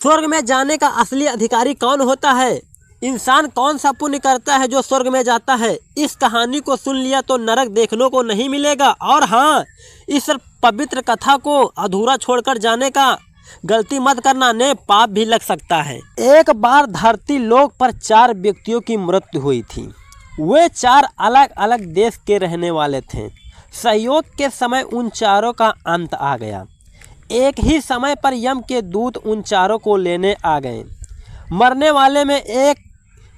स्वर्ग में जाने का असली अधिकारी कौन होता है? इंसान कौन सा पुण्य करता है जो स्वर्ग में जाता है? इस कहानी को सुन लिया तो नरक देखने को नहीं मिलेगा। और हाँ, इस पवित्र कथा को अधूरा छोड़कर जाने का गलती मत करना, ने पाप भी लग सकता है। एक बार धरती लोक पर 4 व्यक्तियों की मृत्यु हुई थी। वे 4 अलग अलग देश के रहने वाले थे। संयोग के समय उन चारों का अंत आ गया। एक ही समय पर यम के दूत उन चारों को लेने आ गए। मरने वाले में एक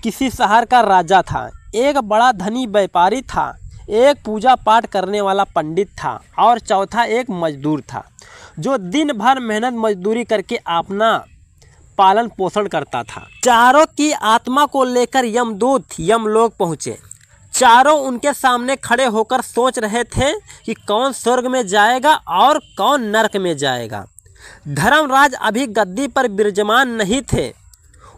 किसी शहर का राजा था, एक बड़ा धनी व्यापारी था, एक पूजा पाठ करने वाला पंडित था और चौथा एक मजदूर था जो दिन भर मेहनत मजदूरी करके अपना पालन पोषण करता था। चारों की आत्मा को लेकर यमदूत यमलोक पहुँचे। चारों उनके सामने खड़े होकर सोच रहे थे कि कौन स्वर्ग में जाएगा और कौन नरक में जाएगा। धर्मराज अभी गद्दी पर विराजमान नहीं थे।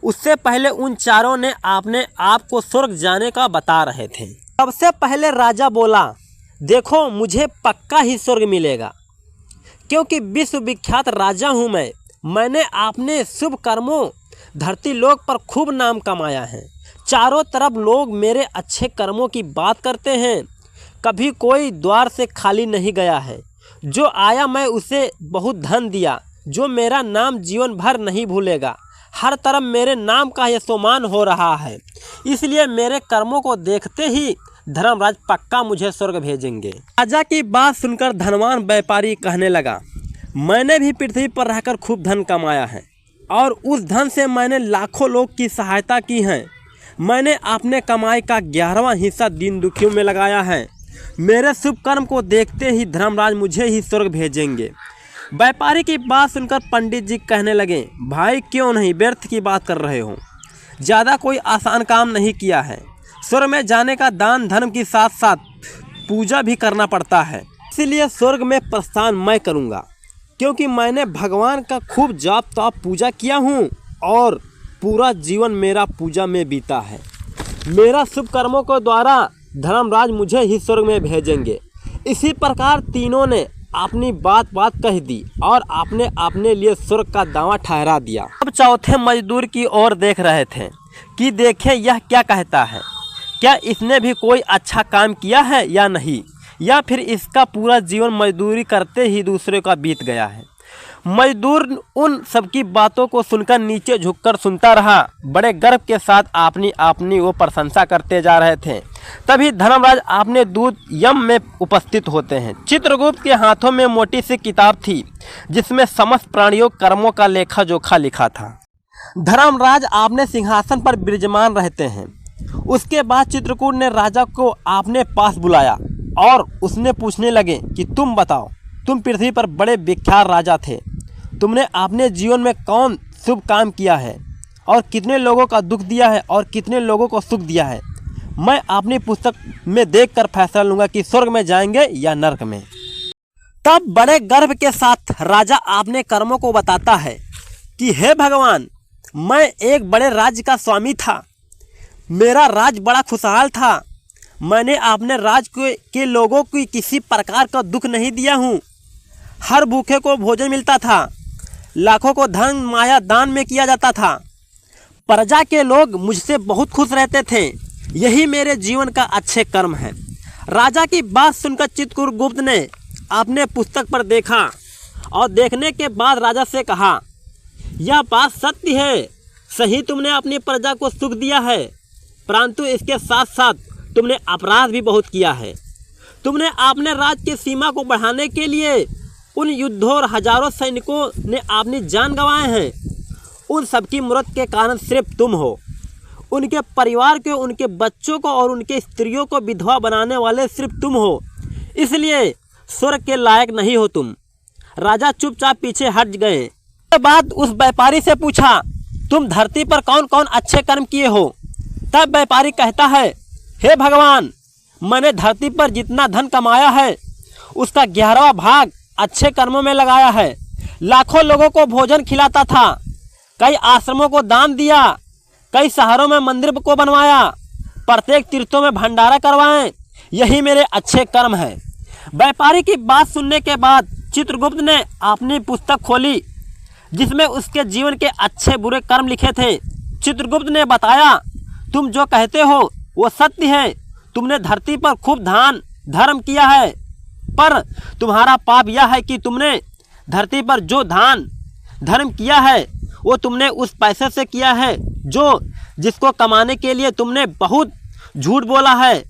उससे पहले उन चारों ने अपने आप को स्वर्ग जाने का बता रहे थे। सबसे पहले राजा बोला, देखो मुझे पक्का ही स्वर्ग मिलेगा, क्योंकि विश्व विख्यात राजा हूँ मैंने अपने शुभ कर्मों धरती लोक पर खूब नाम कमाया है। चारों तरफ लोग मेरे अच्छे कर्मों की बात करते हैं। कभी कोई द्वार से खाली नहीं गया है। जो आया मैं उसे बहुत धन दिया, जो मेरा नाम जीवन भर नहीं भूलेगा। हर तरफ मेरे नाम का यशोमान हो रहा है। इसलिए मेरे कर्मों को देखते ही धर्मराज पक्का मुझे स्वर्ग भेजेंगे। राजा की बात सुनकर धनवान व्यापारी कहने लगा, मैंने भी पृथ्वी पर रहकर खूब धन कमाया है और उस धन से मैंने लाखों लोग की सहायता की है। मैंने अपने कमाई का 11वां हिस्सा दीन दुखियों में लगाया है। मेरे शुभ कर्म को देखते ही धर्मराज मुझे ही स्वर्ग भेजेंगे। व्यापारी की बात सुनकर पंडित जी कहने लगे, भाई क्यों नहीं, व्यर्थ की बात कर रहे हो। ज़्यादा कोई आसान काम नहीं किया है। स्वर्ग में जाने का दान धर्म के साथ साथ पूजा भी करना पड़ता है। इसीलिए स्वर्ग में प्रस्थान मैं करूँगा, क्योंकि मैंने भगवान का खूब जाप ताप पूजा किया हूँ और पूरा जीवन मेरा पूजा में बीता है। मेरा शुभ कर्मों के द्वारा धर्मराज मुझे ही स्वर्ग में भेजेंगे। इसी प्रकार तीनों ने अपनी बात कह दी और अपने लिए स्वर्ग का दावा ठहरा दिया। अब चौथे मजदूर की ओर देख रहे थे कि देखें यह क्या कहता है, क्या इसने भी कोई अच्छा काम किया है या नहीं, या फिर इसका पूरा जीवन मजदूरी करते ही दूसरे का बीत गया है। मजदूर उन सबकी बातों को सुनकर नीचे झुककर सुनता रहा। बड़े गर्व के साथ अपनी वो प्रशंसा करते जा रहे थे। तभी धर्मराज अपने दूत यम में उपस्थित होते हैं। चित्रगुप्त के हाथों में मोटी सी किताब थी जिसमें समस्त प्राणियों कर्मों का लेखा जोखा लिखा था। धर्मराज अपने सिंहासन पर विराजमान रहते हैं। उसके बाद चित्रकूट ने राजा को अपने पास बुलाया और उसने पूछने लगे कि तुम बताओ, तुम पृथ्वी पर बड़े विख्यात राजा थे। तुमने अपने जीवन में कौन शुभ काम किया है और कितने लोगों का दुख दिया है और कितने लोगों को सुख दिया है। मैं अपनी पुस्तक में देखकर फैसला लूँगा कि स्वर्ग में जाएंगे या नरक में। तब बड़े गर्व के साथ राजा अपने कर्मों को बताता है कि हे भगवान, मैं एक बड़े राज्य का स्वामी था। मेरा राज्य बड़ा खुशहाल था। मैंने अपने राज्य के लोगों को किसी प्रकार का दुख नहीं दिया हूँ। हर भूखे को भोजन मिलता था। लाखों को धन माया दान में किया जाता था। प्रजा के लोग मुझसे बहुत खुश रहते थे। यही मेरे जीवन का अच्छे कर्म है। राजा की बात सुनकर चित्रगुप्त ने अपने पुस्तक पर देखा और देखने के बाद राजा से कहा, यह बात सत्य है। सही तुमने अपनी प्रजा को सुख दिया है, परंतु इसके साथ साथ तुमने अपराध भी बहुत किया है। तुमने अपने राज्य की सीमा को बढ़ाने के लिए उन युद्धों और हजारों सैनिकों ने अपनी जान गंवाए हैं। उन सबकी मृत्यु के कारण सिर्फ तुम हो। उनके परिवार के, उनके बच्चों को और उनके स्त्रियों को विधवा बनाने वाले सिर्फ तुम हो। इसलिए स्वर्ग के लायक नहीं हो तुम। राजा चुपचाप पीछे हट गए। उसके बाद उस व्यापारी से पूछा, तुम धरती पर कौन कौन अच्छे कर्म किए हो। तब व्यापारी कहता है, हे भगवान, मैंने धरती पर जितना धन कमाया है उसका 11वां भाग अच्छे कर्मों में लगाया है। लाखों लोगों को भोजन खिलाता था, कई आश्रमों को दान दिया, कई शहरों में मंदिर को बनवाया, प्रत्येक तीर्थों में भंडारा करवाएं। यही मेरे अच्छे कर्म हैं। व्यापारी की बात सुनने के बाद चित्रगुप्त ने अपनी पुस्तक खोली जिसमें उसके जीवन के अच्छे बुरे कर्म लिखे थे। चित्रगुप्त ने बताया, तुम जो कहते हो वो सत्य है। तुमने धरती पर खूब दान धर्म किया है, पर तुम्हारा पाप यह है कि तुमने धरती पर जो दान धर्म किया है वो तुमने उस पैसे से किया है जिसको कमाने के लिए तुमने बहुत झूठ बोला है,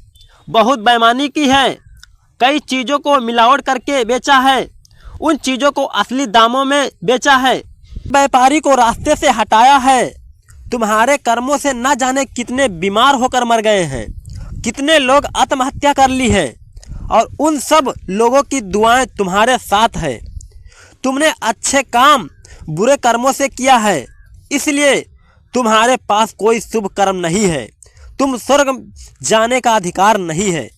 बहुत बेईमानी की है, कई चीज़ों को मिलावट करके बेचा है, उन चीज़ों को असली दामों में बेचा है, व्यापारी को रास्ते से हटाया है। तुम्हारे कर्मों से न जाने कितने बीमार होकर मर गए हैं, कितने लोग आत्महत्या कर ली है, और उन सब लोगों की दुआएं तुम्हारे साथ है। तुमने अच्छे काम बुरे कर्मों से किया है, इसलिए तुम्हारे पास कोई शुभ कर्म नहीं है। तुम स्वर्ग जाने का अधिकार नहीं है।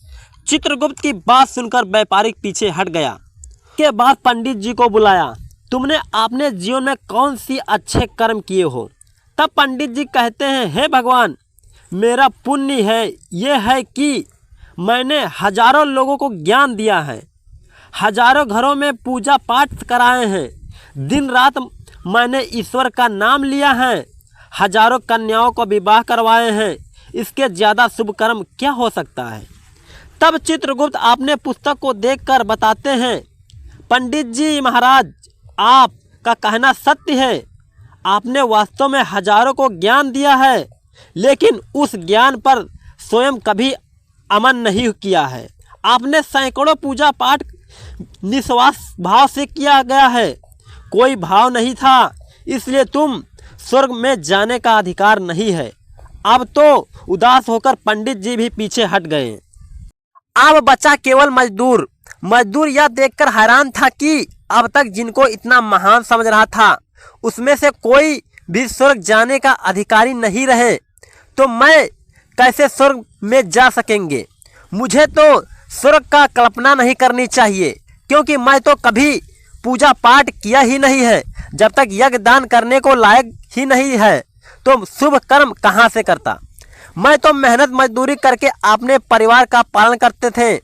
चित्रगुप्त की बात सुनकर व्यापारी पीछे हट गया। के बाद पंडित जी को बुलाया। तुमने अपने जीवन में कौन सी अच्छे कर्म किए हो? तब पंडित जी कहते हैं, हे भगवान, मेरा पुण्य है ये है कि मैंने हजारों लोगों को ज्ञान दिया है, हजारों घरों में पूजा पाठ कराए हैं, दिन रात मैंने ईश्वर का नाम लिया है, हजारों कन्याओं को विवाह करवाए हैं। इसके ज़्यादा शुभ कर्म क्या हो सकता है? तब चित्रगुप्त अपने पुस्तक को देखकर बताते हैं, पंडित जी महाराज, आपका कहना सत्य है। आपने वास्तव में हजारों को ज्ञान दिया है, लेकिन उस ज्ञान पर स्वयं कभी अमल नहीं किया है। आपने सैकड़ों पूजा पाठ निस्वार्थ भाव से किया गया है, कोई भाव नहीं था, इसलिए तुम स्वर्ग में जाने का अधिकार नहीं है। अब तो उदास होकर पंडित जी भी पीछे हट गए। अब बचा केवल मजदूर। मजदूर यह देखकर हैरान था कि अब तक जिनको इतना महान समझ रहा था, उसमें से कोई भी स्वर्ग जाने का अधिकारी नहीं रहे, तो मैं कैसे स्वर्ग में जा सकेंगे? मुझे तो स्वर्ग का कल्पना नहीं करनी चाहिए, क्योंकि मैं तो कभी पूजा पाठ किया ही नहीं है। जब तक यज्ञ दान करने को लायक ही नहीं है, तो शुभ कर्म कहाँ से करता? मैं तो मेहनत मजदूरी करके अपने परिवार का पालन करते थे,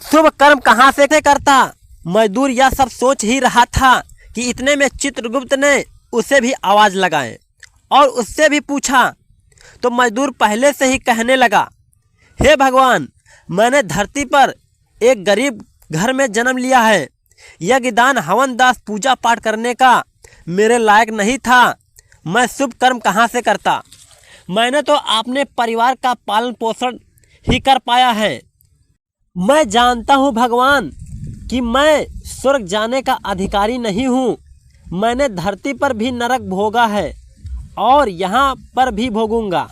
शुभ कर्म कहाँ से करता? मजदूर यह सब सोच ही रहा था कि इतने में चित्रगुप्त ने उसे भी आवाज़ लगाए और उससे भी पूछा। तो मजदूर पहले से ही कहने लगा, हे भगवान, मैंने धरती पर एक गरीब घर में जन्म लिया है। यज्ञ दान हवन दास पूजा पाठ करने का मेरे लायक नहीं था। मैं शुभ कर्म कहाँ से करता? मैंने तो अपने परिवार का पालन पोषण ही कर पाया है। मैं जानता हूँ भगवान कि मैं स्वर्ग जाने का अधिकारी नहीं हूँ। मैंने धरती पर भी नरक भोगा है और यहाँ पर भी भोगूंगा,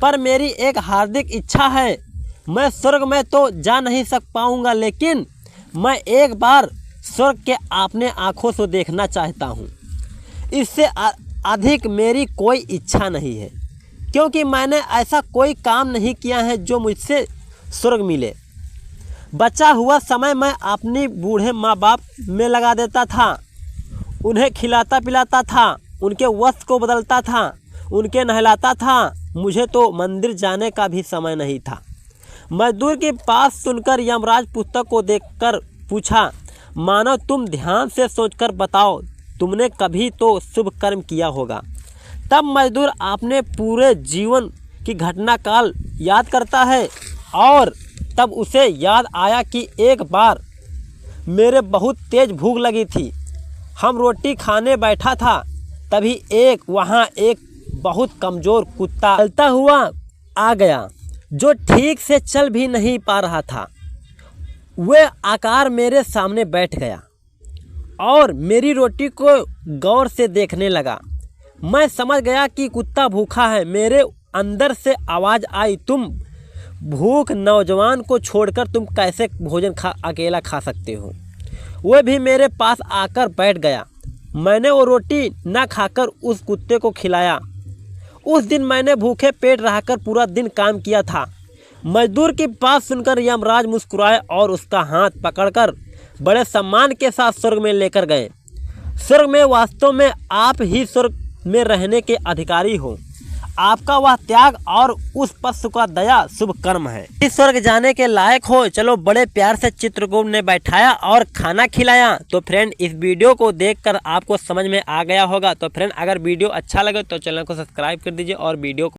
पर मेरी एक हार्दिक इच्छा है। मैं स्वर्ग में तो जा नहीं पाऊंगा, लेकिन मैं एक बार स्वर्ग के अपने आँखों से देखना चाहता हूँ। इससे अधिक मेरी कोई इच्छा नहीं है, क्योंकि मैंने ऐसा कोई काम नहीं किया है जो मुझसे स्वर्ग मिले। बचा हुआ समय मैं अपनी बूढ़े माँ बाप में लगा देता था, उन्हें खिलाता पिलाता था, उनके वस्त्र को बदलता था, उनके नहलाता था। मुझे तो मंदिर जाने का भी समय नहीं था। मजदूर की बात सुनकर यमराज पुस्तक को देखकर पूछा, मानो तुम ध्यान से सोचकर बताओ, तुमने कभी तो शुभ कर्म किया होगा। तब मजदूर अपने पूरे जीवन की घटना काल याद करता है और तब उसे याद आया कि एक बार मेरे बहुत तेज भूख लगी थी। हम रोटी खाने बैठा था, तभी वहाँ एक बहुत कमज़ोर कुत्ता चलता हुआ आ गया, जो ठीक से चल भी नहीं पा रहा था। वह आकार मेरे सामने बैठ गया और मेरी रोटी को गौर से देखने लगा। मैं समझ गया कि कुत्ता भूखा है। मेरे अंदर से आवाज़ आई, तुम भूख नौजवान को छोड़कर तुम कैसे भोजन अकेला खा सकते हो? वह भी मेरे पास आकर बैठ गया। मैंने वो रोटी ना खाकर उस कुत्ते को खिलाया। उस दिन मैंने भूखे पेट रहकर पूरा दिन काम किया था। मजदूर की बात सुनकर यमराज मुस्कुराए और उसका हाथ पकड़कर बड़े सम्मान के साथ स्वर्ग में लेकर गए। स्वर्ग में वास्तव में आप ही स्वर्ग में रहने के अधिकारी हो। आपका वह त्याग और उस पशु का दया शुभ कर्म है। इस स्वर्ग जाने के लायक हो। चलो बड़े प्यार से चित्रगुप्त ने बैठाया और खाना खिलाया। तो फ्रेंड इस वीडियो को देखकर आपको समझ में आ गया होगा। तो फ्रेंड अगर वीडियो अच्छा लगे तो चैनल को सब्सक्राइब कर दीजिए और वीडियो को